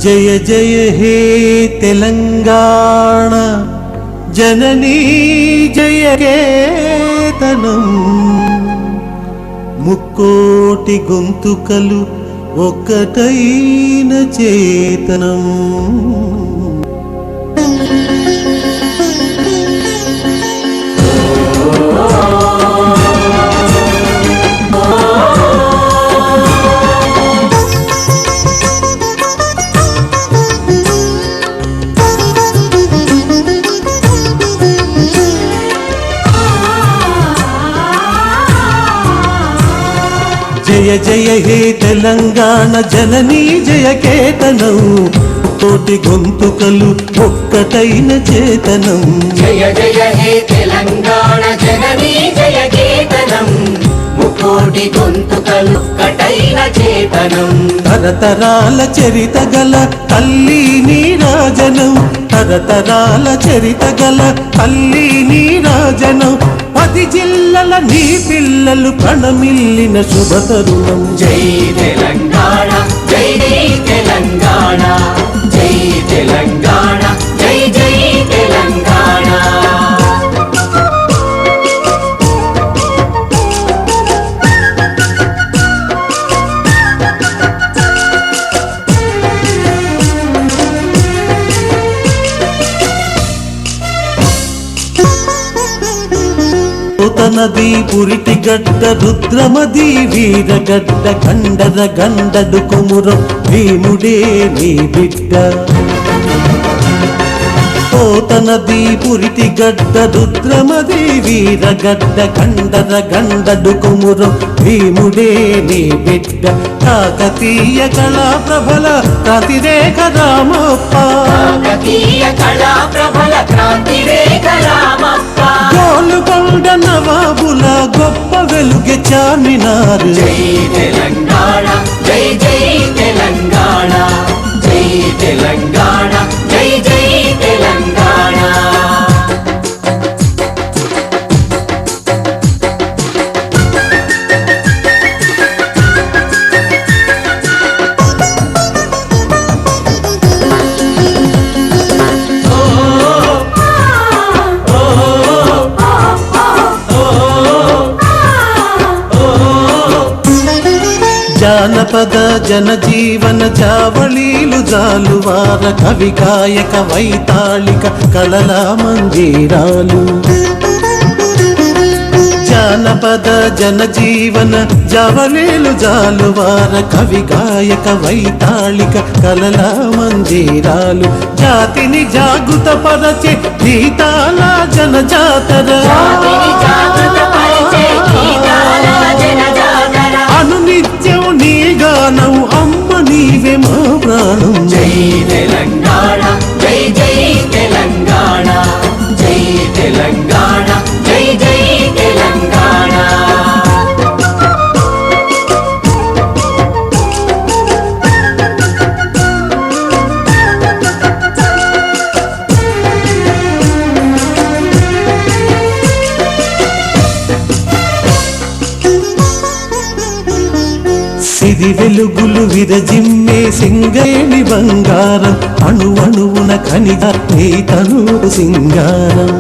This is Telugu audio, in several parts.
జయ జయ హే తెలంగాణ జననీ జయ కేతనం ముక్కోటి గొంతుకలు ఒక్కటైన చేతనం జయ జయ హే తెలంగాణ జననీ జయ కేతనం కోటి గొంతుకలు ఒక్కటైన చేతనం జయ జయ హే తెలంగాణ జననీ జయ కేతనం ముకోటి గొంతుకలు ఒక్కటైన చేతనం తరతరాల చరిత గల తల్లి నీరాజనం తరతరాల చరిత గల తల్లి నీరాజనం 10 జిల్లల నీ పిల్లలు ప్రణమిల్లిన శుభ తరుణం జై తెలంగాణ జై జై తెలంగాణ జై తెలంగాణ జై జై తెలంగాణ నది పురిటి గడ్డ రుద్రమది వీరగడ్డ కండర గండడు కుమురం భీముడే నీ బిడ్డ నది పురిటి గడ్డ రుద్రమది వీరగడ్డ కండర గండడు కుమురం భీముడే నీ బిడ్డ కాకతీయ కళా ప్రభల క్రాంతిరేఖ రామప్ప కాకతీయ కళా ప్రభల క్రాంతిరేఖ రామప్ప గోలుగొండ నవాబుల గొప్ప వెలుగె చార్మినార్ జై తెలంగాణ జై జై తెలంగాణ జై తెలంగాణ జై జై తెలంగాణ జానపద జనజీవన చావళీలు జాలువార కవి గాయక వైతాళిక కళల మందిరాలు జానపద జనజీవన జావళీలు జాలువార కవి గాయక వైతాళిక కళల మందిరాలు జాతిని జాగృత పరచే గీతాల జనజాతర అనునిత్యం నీ గానం అమ్మ నీవే మా ప్రాణం జై తెలంగాణ జై జై తెలంగాణ జై తెలంగాణ జై జై తెలంగాణ సిరి వెలుగులు విరజిమ్మే సింగేణి బంగారం అణువణువున ఖనిజ తను సింగారం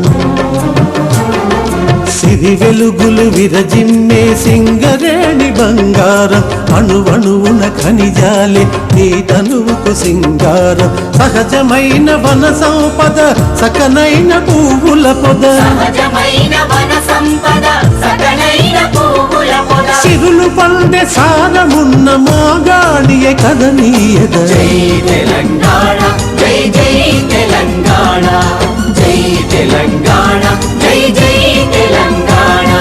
సిరి వెలుగులు విరజిమ్మే సింగరేణి బంగారం అణువణువున ఖనిజాలే నీ తనువుకు సింగారం సహజమైన వన సంపద సకనైన పువ్వుల పొద సహజమైన వన సంపద సకనైన పువ్వుల పొద సిరులు పండే సారమున్న మాగాడియే కదనీయద జై తెలంగాణ జై జై తెలంగాణ జై తెలంగాణ జై జై తెలంగాణ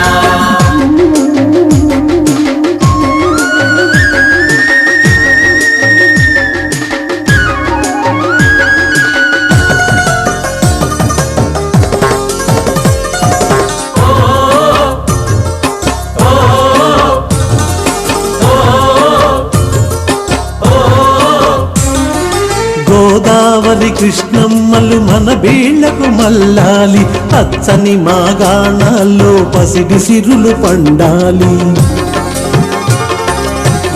కృష్ణమ్మలు మన బీళ్లకు మల్లాలి పచ్చని మాగాణాల్లో పసిడి సిరులు పండాలి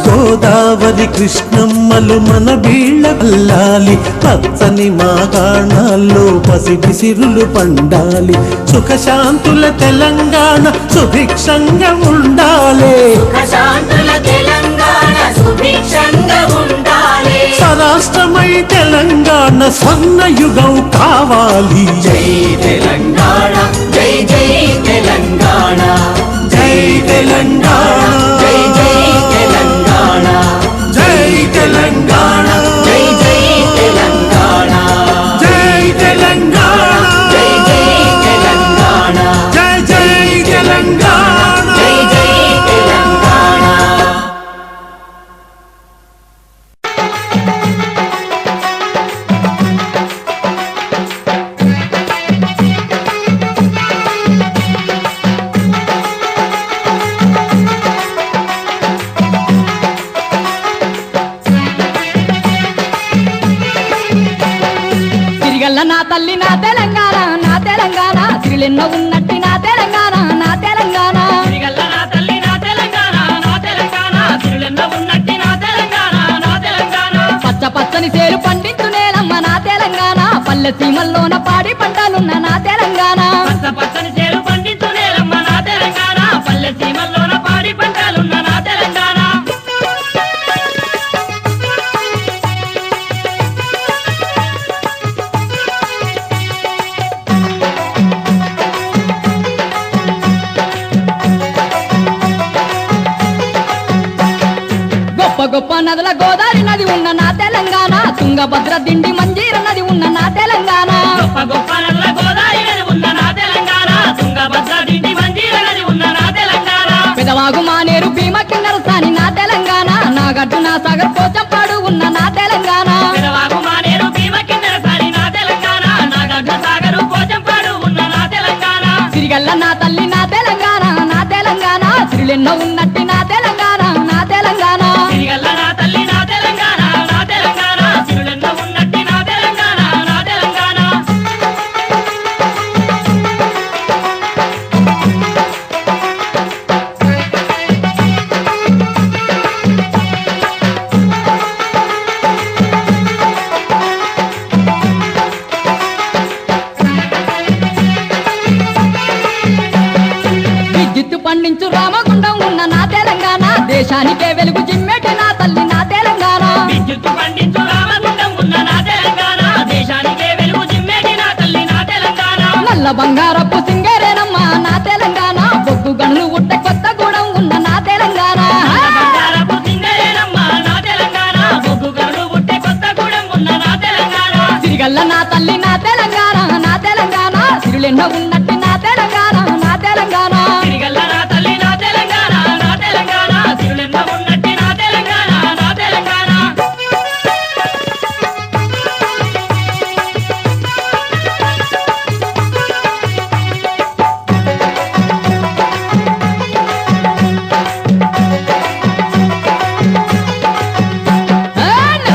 గోదావరి కృష్ణమ్మలు మన బీళ్ళల్లాలి పచ్చని మాగాణాల్లో పసిడి సిరులు పండాలి సుఖశాంతుల తెలంగాణ సుభిక్షంగా ఉండాలి సుఖశాంతుల తెలంగాణ సుభిక్షంగా ఉండాలి స్వరాష్ట్రమై తెలంగాణ స్వర్ణయుగం కావాలి జై తెలంగాణ జై జై తెలంగాణ జై తెలంగాణ జై జై తెలంగాణ జై తెలంగాణ జై జై తెలంగాణ జై తెలంగాణ జై జై తెలంగాణ జై జై తెలంగాణ జై జై తెలంగాణ తిరిగల్ల నా తల్లి నా తెలంగాణ తిరిలెన్నో ఉన్నట్టి నా తెలంగాణ తిరిగల్ల నా తల్లి నా తెలంగాణ తిరులెన్నో ఉన్నట్టి నా తెలంగాణ పచ్చ పచ్చని సేలు పండించు నేలమ్మ నా తెలంగాణ పల్లె సీమల్లోన పాడి పంటలున్న నా తెలంగాణ పచ్చ పచ్చని చేలు పండించు నేలమ్మ నా తెలంగాణ పల్లె సీమల్లోన పాడి పంటలున్న నా తెలంగాణ గొప్ప గొప్ప నదుల గోదావరి నది ఉన్న నా తెలంగాణ తుంగభద్ర దిండి మంజీర నది ఉన్న నా తెలంగాణ గొప్ప గొప్ప నల్ల గోదావరి నది ఉన్న నా తెలంగాణ తుంగభద్ర దిండి మంజీర నది ఉన్న నా తెలంగాణ పెదవాగు మానేరు భీమ కిన్నరసాని నా తెలంగాణ నాగార్జున సాగర్ పోచంపాడు ఉన్న నా తెలంగాణ పెదవాగు మానేరు భీమ కిందర సాని నా తెలంగాణ నాగార్జున సాగరు పోచంపాడు ఉన్న నా తెలంగాణ తిరిగల్ల నా తల్లి నా తెలంగాణ తిరులెన్నో ఉన్నట్టి నా తెలంగాణ తిరిగల్ల నా తల్లి నా తెలంగాణ తిరులెన్నో ఉన్నట్టి నా తెలంగాణ విద్యుత్తు పండించు రామగుండం ఉన్న నా తెలంగాణ దేశానికే వెలుగు జిమ్మెటి నా తల్లి నా తెలంగాణ విద్యుత్తు పండించు రామగుండం ఉన్న నా తెలంగాణ దేశానికే వెలుగు జిమ్మేటి నా తల్లి నా తెలంగాణ నల్ల బంగారపు సింగరేనమ్మ నా తెలంగాణ బొగ్గు గనులు ఉట్ట కొత్తగూడెం ఉన్న నా తెలంగాణ బంగారపు సింగరేనమ్మ నా తెలంగాణ బొగ్గు గనులు పుట్టే కొత్తగూడెం ఉన్న నా తెలంగాణ తిరిగల్ల నా తల్లి నా తెలంగాణ తిరులెన్నో ఉన్నట్టి నా తెలంగాణ తిరిగల్ల నా తల్లి నా తెలంగాణ తిరులెన్నో ఉన్నట్టి నా తెలంగాణ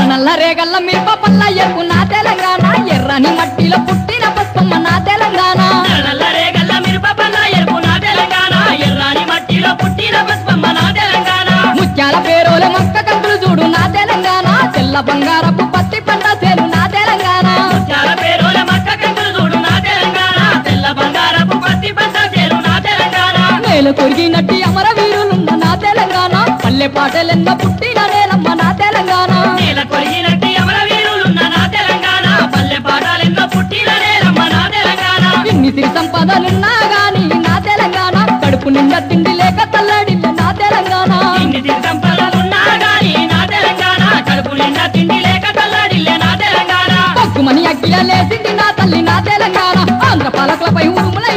నల్ల రేగల్ల మిరప పల్ల ఎరుపు నా తెలంగాణ ఎర్రని మట్టిలో పుట్టిన పుష్పమ్మ నా తెలంగాణ నల్ల రేగల్ల మిరప పల్ల ఎరుపు నా తెలంగాణ ఎర్రాని మట్టిలో పుట్టిన పుష్పమ్మ నా తెలంగాణ ముత్యాల పేరోల మొక్క కంకులు చూడు నా తెలంగాణ తెల్ల బంగారపు పత్తి పంట సేను నా తెలంగాణ చాలా పేరోల మక్క కంకులు చూడు నా తెలంగాణ తెల్ల బంగారపు పత్తి పంట చేరు నా తెలంగాణ నేల కొరిగినట్టి అమర వీరులున్న నా తెలంగాణ పల్లె పాటలెన్న పుట్టిన నేలమ్మ నా తెలంగాణ నేల కొరిగినట్టి అమర వీరులున్న నా తెలంగాణ పల్లె పాఠాలెన్నో పుట్టిన నేలమ్మ నా తెలంగాణ ఇన్ని సిరి సంపదలున్నా గాని నా తెలంగాణ కడుపు నిండా తిండి లేక తల్లడిల్ల నా తెలంగాణ ఇన్ని తిరి సంపదలున్నా గాని నా తెలంగాణ కడుపు నిండా తిండి లేక తల్లాడిల్లే నా తెలంగాణ పక్కుమని అగ్గిల లేసింది నా తల్లి నా తెలంగాణ ఆంధ్ర పాలకులపై ఉరుములై